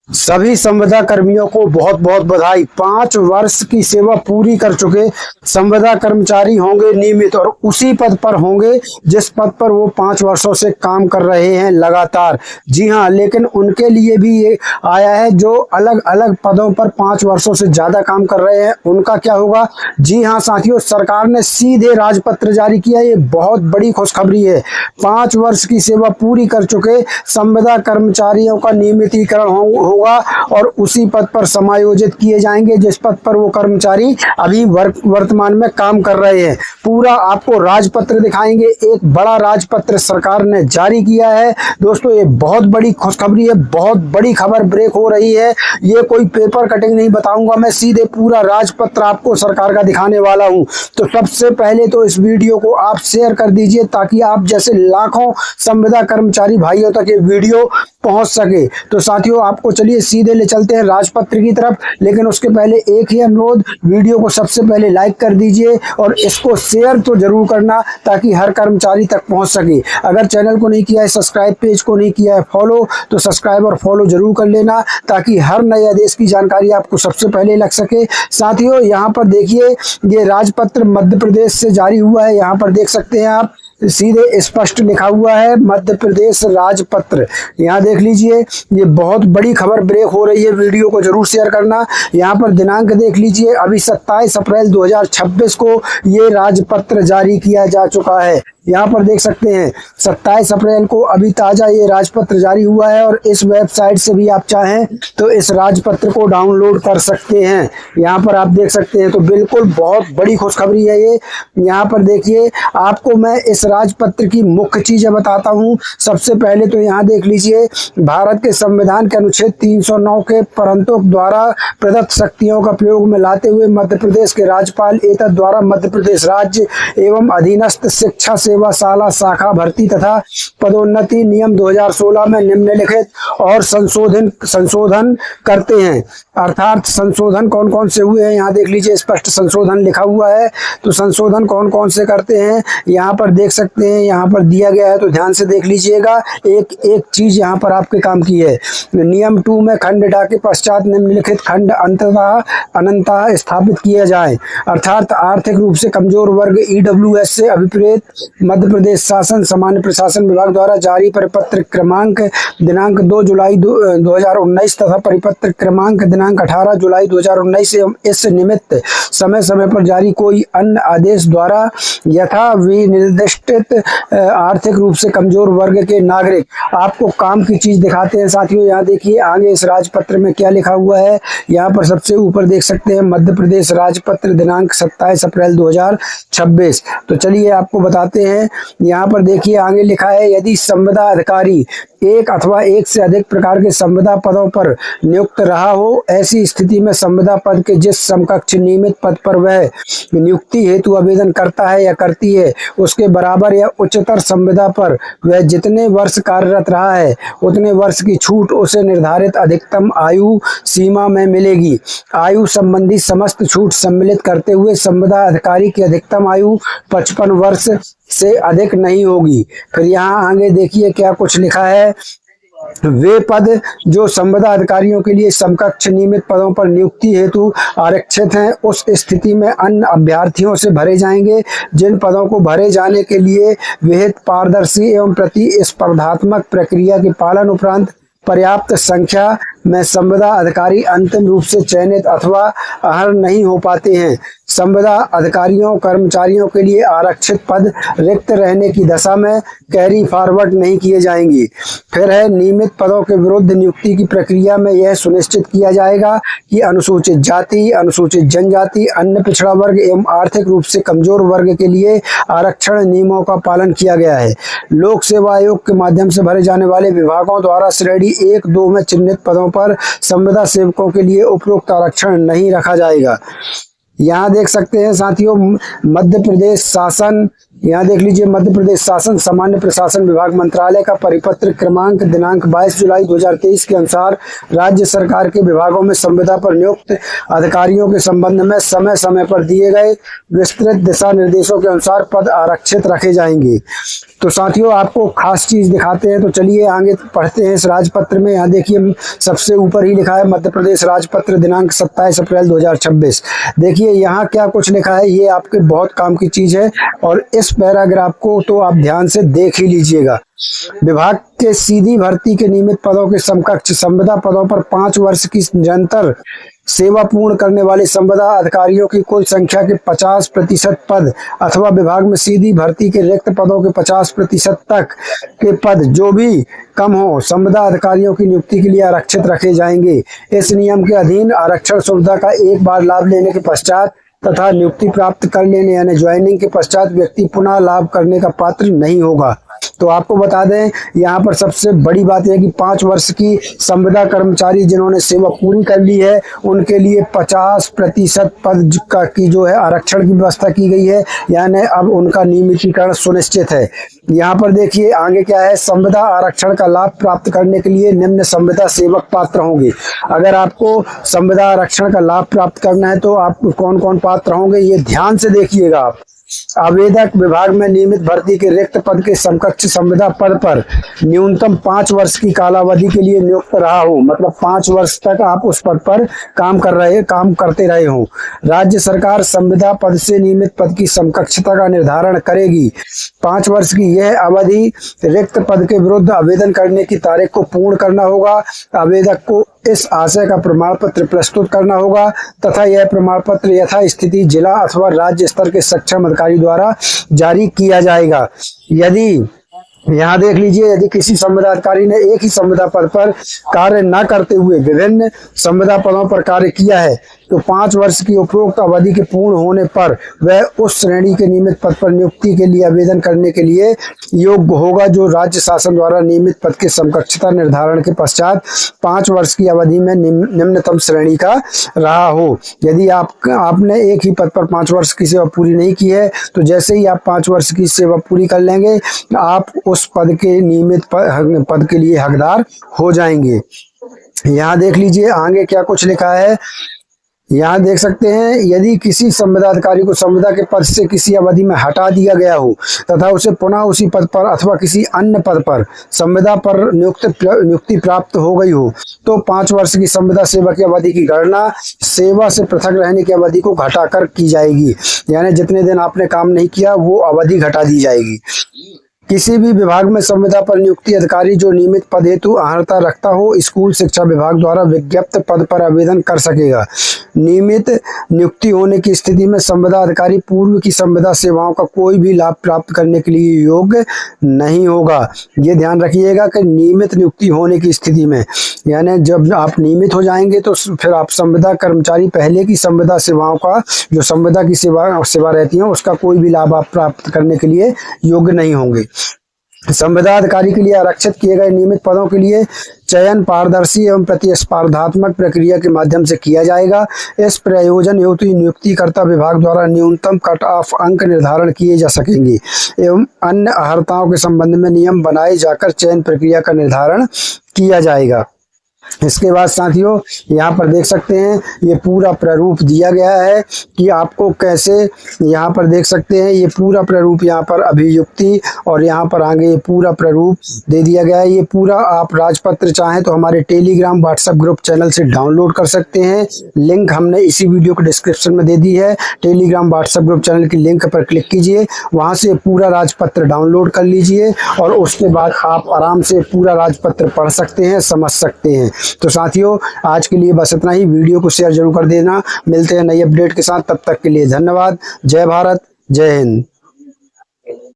सभी संविदा कर्मियों को बहुत बहुत बधाई। 5 वर्ष की सेवा पूरी कर चुके संविदा कर्मचारी होंगे नियमित और उसी पद पर होंगे जिस पद पर वो 5 वर्षों से काम कर रहे हैं लगातार। जी हाँ, लेकिन उनके लिए भी ये आया है जो अलग अलग पदों पर 5 वर्षों से ज्यादा काम कर रहे हैं, उनका क्या होगा। जी हाँ साथियों, सरकार ने सीधे राजपत्र जारी किया। ये बहुत बड़ी खुशखबरी है। 5 वर्ष की सेवा पूरी कर चुके संविदा कर्मचारियों का नियमितीकरण होगा और उसी पद पर समायोजित किए जाएंगे जिस पद पर वो कर्मचारी अभी वर्तमान में काम कर रहे हैं। पूरा आपको राजपत्र दिखाएंगे। एक बड़ा राजपत्र सरकार ने जारी किया है। दोस्तों, ये बहुत बड़ी खुशखबरी है, बहुत बड़ी खबर ब्रेक हो रही है। ये कोई पेपर कटिंग नहीं बताऊंगा, मैं सीधे पूरा राजपत्र आपको सरकार का दिखाने वाला हूं। तो सबसे पहले तो इस वीडियो को आप शेयर कर दीजिए ताकि आप जैसे लाखों संविदा कर्मचारी भाइयों तक ये वीडियो पहुंच सके। तो साथियों, आपको चलिए सीधे ले चलते हैं राजपत्र की तरफ। लेकिन उसके पहले एक ही अनुरोध, वीडियो को सबसे पहले लाइक कर दीजिए और इसको शेयर तो जरूर करना ताकि हर कर्मचारी तक पहुंच सके। अगर चैनल को नहीं किया है सब्सक्राइब, पेज को नहीं किया है फॉलो, तो सब्सक्राइब और फॉलो जरूर कर लेना ताकि हर नए आदेश की जानकारी आपको सबसे पहले लग सके। साथियों, यहाँ पर देखिए, ये राजपत्र मध्य प्रदेश से जारी हुआ है। यहाँ पर देख सकते हैं आप, सीधे स्पष्ट लिखा हुआ है मध्य प्रदेश राजपत्र। यहाँ देख लीजिए, ये बहुत बड़ी खबर ब्रेक हो रही है। वीडियो को जरूर शेयर करना। यहाँ पर दिनांक देख लीजिए, अभी 27 अप्रैल 2026 को ये राजपत्र जारी किया जा चुका है। यहाँ पर देख सकते हैं 27 अप्रैल को अभी ताजा ये राजपत्र जारी हुआ है और इस वेबसाइट से भी आप चाहें तो इस राजपत्र को डाउनलोड कर सकते हैं। यहाँ पर आप देख सकते हैं। तो बिल्कुल बहुत बड़ी खुशखबरी है ये। यहाँ पर देखिए, आपको मैं इस राजपत्र की मुख्य चीजें बताता हूँ। सबसे पहले तो यहाँ देख लीजिए, भारत के संविधान के अनुच्छेद 309 के परंतु द्वारा प्रदत्त शक्तियों का प्रयोग में लाते हुए मध्य प्रदेश के राज्यपाल एतद द्वारा मध्य प्रदेश राज्य एवं अधीनस्थ शिक्षा सेवाशाला शाखा भर्ती तथा पदोन्नति नियम 2016 में निम्नलिखित और संशोधन करते हैं। अर्थात संशोधन कौन कौन से हुए हैं यहाँ देख लीजिए, स्पष्ट संशोधन लिखा हुआ है। तो संशोधन कौन कौन से करते हैं यहाँ पर देख सकते हैं, यहाँ पर दिया गया है, तो ध्यान से देख लीजिएगा। एक एक चीज यहाँ पर आपके काम की है। नियम 2 में खंड डा के पश्चात निम्नलिखित खंड अनंतः स्थापित किया जाए। अर्थात आर्थिक रूप से कमजोर वर्ग EWS से अभिप्रेत मध्य प्रदेश शासन सामान्य प्रशासन विभाग द्वारा जारी परिपत्र क्रमांक दिनांक 2 जुलाई 2019 तथा परिपत्र क्रमांक दिनांक 18 जुलाई 2019 एवं इस निमित्त समय समय पर जारी कोई अन्य आदेश द्वारा यथा विनिर्दिष्टित आर्थिक रूप से कमजोर वर्ग के नागरिक। आपको काम की चीज दिखाते हैं साथियों। यहाँ देखिए आगे इस राजपत्र में क्या लिखा हुआ है। यहाँ पर सबसे ऊपर देख सकते हैं मध्य प्रदेश राजपत्र दिनांक 27 अप्रैल 2026। तो चलिए आपको बताते हैं। यहाँ पर देखिए आगे लिखा है, यदि संविदा अधिकारी एक अथवा एक से अधिक प्रकार के संविदा पदों पर नियुक्त रहा हो, ऐसी स्थिति में संविदा पद के जिस समकक्ष नियमित पद पर वह नियुक्ति हेतु आवेदन करता है या करती है, उसके बराबर या उच्चतर संविदा पर वह जितने वर्ष कार्यरत रहा है उतने वर्ष की छूट उसे निर्धारित अधिकतम आयु सीमा में मिलेगी। आयु संबंधी समस्त छूट सम्मिलित करते हुए संविदा अधिकारी की अधिकतम आयु 55 वर्ष से अधिक नहीं होगी। फिर यहाँ आगे देखिए क्या कुछ लिखा है। वे पद जो संविदा अधिकारियों के लिए समकक्ष नियमित पदों पर नियुक्ति हेतु आरक्षित हैं, उस स्थिति में अन्य अभ्यर्थियों से भरे जाएंगे जिन पदों को भरे जाने के लिए विहित पारदर्शी एवं प्रतिस्पर्धात्मक प्रक्रिया के पालन उपरांत पर्याप्त संख्या में संविदा अधिकारी अंतिम रूप से चयनित अथवा अहर नहीं हो पाते हैं। संविदा अधिकारियों कर्मचारियों के लिए आरक्षित पद रिक्त रहने की दशा में कैरी फॉरवर्ड नहीं किए जाएंगे। फिर है, नियमित पदों के विरुद्ध नियुक्ति की प्रक्रिया में यह सुनिश्चित किया जाएगा कि अनुसूचित जाति, अनुसूचित जनजाति, अन्य पिछड़ा वर्ग एवं आर्थिक रूप से कमजोर वर्ग के लिए आरक्षण नियमों का पालन किया गया है। लोक सेवा आयोग के माध्यम से भरे जाने वाले विभागों द्वारा श्रेणी 1-2 में चिन्हित पदों पर संविदा सेवकों के लिए उपरोक्त आरक्षण नहीं रखा जाएगा। यहाँ देख सकते हैं साथियों, मध्य प्रदेश शासन, यहाँ देख लीजिए मध्य प्रदेश शासन सामान्य प्रशासन विभाग मंत्रालय का परिपत्र क्रमांक दिनांक 22 जुलाई 2023 के अनुसार राज्य सरकार के विभागों में संविदा पर नियुक्त अधिकारियों के संबंध में समय समय पर दिए गए विस्तृत दिशा निर्देशों के अनुसार पद आरक्षित रखे जाएंगे। तो साथियों आपको खास चीज दिखाते हैं, तो चलिए आगे पढ़ते हैं इस राजपत्र में। यहाँ देखिए सबसे ऊपर ही लिखा है मध्य प्रदेश राजपत्र दिनांक 27 अप्रैल 2026। देखिए यहाँ क्या कुछ लिखा है, ये आपके बहुत काम की चीज है और इस पैराग्राफ को तो आप ध्यान से देख ही लीजिएगा। विभाग के सीधी भर्ती के नियमित पदों के समकक्ष संविदा पदों पर 5 वर्ष की निरंतर सेवा पूर्ण करने वाले संविदा अधिकारियों की कुल संख्या के 50% पद अथवा विभाग में सीधी भर्ती के रिक्त पदों के 50% तक के पद जो भी कम हो संविदा अधिकारियों की नियुक्ति के लिए आरक्षित रखे जाएंगे। इस नियम के अधीन आरक्षण सुविधा का एक बार लाभ लेने के पश्चात तथा नियुक्ति प्राप्त कर लेने यानी ज्वाइनिंग के पश्चात व्यक्ति पुनः लाभ करने का पात्र नहीं होगा। तो आपको बता दें यहाँ पर सबसे बड़ी बात यह कि 5 वर्ष की संविदा कर्मचारी जिन्होंने सेवा पूरी कर ली है उनके लिए 50% पद की जो है आरक्षण की व्यवस्था की गई है, यानी अब उनका नियमितीकरण सुनिश्चित है। यहाँ पर देखिए आगे क्या है, संविदा आरक्षण का लाभ प्राप्त करने के लिए निम्न संविदा सेवक पात्र होंगे। अगर आपको संविदा आरक्षण का लाभ प्राप्त करना है तो आप कौन कौन पात्र होंगे ये ध्यान से देखिएगा आप। आवेदक विभाग में नियमित भर्ती के रिक्त पद के समकक्ष संविदा पद पर न्यूनतम 5 वर्ष की कालावधि के लिए नियुक्त रहा हो, मतलब 5 वर्ष तक आप उस पद पर काम करते रहे हो। राज्य सरकार संविदा पद से नियमित पद की समकक्षता का निर्धारण करेगी। 5 वर्ष की यह अवधि रिक्त पद के विरुद्ध आवेदन करने की तारीख को पूर्ण करना होगा। आवेदक को इस आशय का प्रमाण पत्र प्रस्तुत करना होगा तथा यह प्रमाण पत्र यथास्थिति जिला अथवा राज्य स्तर के सक्षम अधिकारी द्वारा जारी किया जाएगा। यदि यहाँ देख लीजिए, यदि किसी संविदा अधिकारी ने एक ही संविदा पद पर कार्य न करते हुए विभिन्न संविदा पदों पर कार्य किया है तो 5 वर्ष की उपरोक्त अवधि के पूर्ण होने पर वह उस श्रेणी के नियमित पद पर नियुक्ति के लिए आवेदन करने के लिए योग्य होगा जो राज्य शासन द्वारा नियमित पद के समकक्षता निर्धारण के पश्चात 5 वर्ष की अवधि में निम्नतम श्रेणी का रहा हो। यदि आपने एक ही पद पर 5 वर्ष की सेवा पूरी नहीं की है तो जैसे ही आप 5 वर्ष की सेवा पूरी कर लेंगे आप उस पद के नियमित पद के लिए हकदार हो जाएंगे। यहाँ देख लीजिए आगे क्या कुछ लिखा है। यहाँ देख सकते हैं, यदि किसी संविदा अधिकारी को संविदा के पद से किसी अवधि में हटा दिया गया हो तथा उसे पुनः उसी पद पर अथवा किसी अन्य पद पर संविदा पर नियुक्ति प्राप्त हो गई हो तो 5 वर्ष की संविदा सेवा की अवधि की गणना सेवा से पृथक रहने की अवधि को घटाकर की जाएगी, यानी जितने दिन आपने काम नहीं किया वो अवधि घटा दी जाएगी। किसी भी विभाग में संविदा पर नियुक्ति अधिकारी जो नियमित पद हेतु अर्हता रखता हो स्कूल शिक्षा विभाग द्वारा विज्ञप्त पद पर आवेदन कर सकेगा। नियमित नियुक्ति होने की स्थिति में संविदा अधिकारी पूर्व की संविदा सेवाओं का कोई भी लाभ प्राप्त करने के लिए योग्य नहीं होगा। ये ध्यान रखिएगा कि नियमित नियुक्ति होने की स्थिति में, यानी जब आप नियमित हो जाएंगे तो फिर आप संविदा कर्मचारी पहले की संविदा सेवाओं का जो संविदा की सेवा रहती है उसका कोई भी लाभ आप प्राप्त करने के लिए योग्य नहीं होंगे। संविदा अधिकारी के लिए आरक्षित किए गए नियमित पदों के लिए चयन पारदर्शी एवं प्रतिस्पर्धात्मक प्रक्रिया के माध्यम से किया जाएगा। इस प्रयोजन हेतु नियुक्तिकर्ता विभाग द्वारा न्यूनतम कट ऑफ अंक निर्धारण किए जा सकेंगे एवं अन्य अर्हताओं के संबंध में नियम बनाए जाकर चयन प्रक्रिया का निर्धारण किया जाएगा। इसके बाद साथियों यहाँ पर देख सकते हैं ये पूरा प्रारूप दिया गया है कि आपको कैसे, यहाँ पर देख सकते हैं ये पूरा प्रारूप यहाँ पर अभियुक्ति और यहाँ पर आगे ये पूरा प्रारूप दे दिया गया है। ये पूरा आप राजपत्र चाहें तो हमारे टेलीग्राम व्हाट्सएप ग्रुप चैनल से डाउनलोड कर सकते हैं। लिंक हमने इसी वीडियो के डिस्क्रिप्शन में दे दी है। टेलीग्राम व्हाट्सएप ग्रुप चैनल की लिंक पर क्लिक कीजिए, वहाँ से पूरा राजपत्र डाउनलोड कर लीजिए और उसके बाद आप आराम से पूरा राजपत्र पढ़ सकते हैं, समझ सकते हैं। तो साथियों आज के लिए बस इतना ही। वीडियो को शेयर जरूर कर देना। मिलते हैं नई अपडेट के साथ, तब तक के लिए धन्यवाद। जय भारत, जय हिंद।